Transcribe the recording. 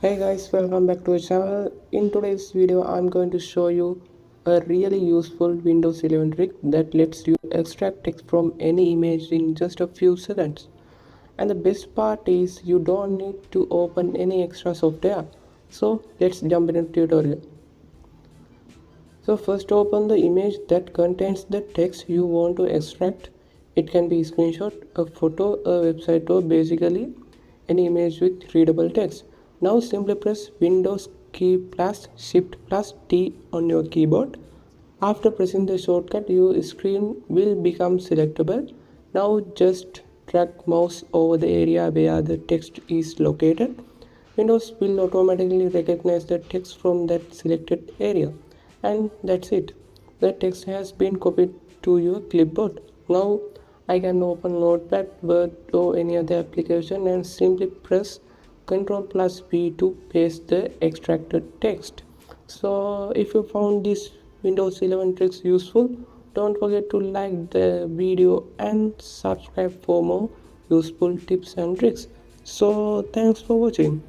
Hey guys, welcome back to our channel. In today's video, I'm going to show you a really useful Windows 11 trick that lets you extract text from any image in just a few seconds. And the best part is you don't need to open any extra software. So let's jump into the tutorial. So first open the image that contains the text you want to extract. It can be a screenshot, a photo, a website, or basically any image with readable text. Now simply press Windows key plus Shift plus T on your keyboard. After pressing the shortcut, your screen will become selectable. Now just drag mouse over the area where the text is located. Windows will automatically recognize the text from that selected area. And that's it. The text has been copied to your clipboard. Now I can open Notepad, Word or any other application and simply press Ctrl plus V to paste the extracted text. So if you found this Windows 11 tricks useful, don't forget to like the video and subscribe for more useful tips and tricks. So thanks for watching.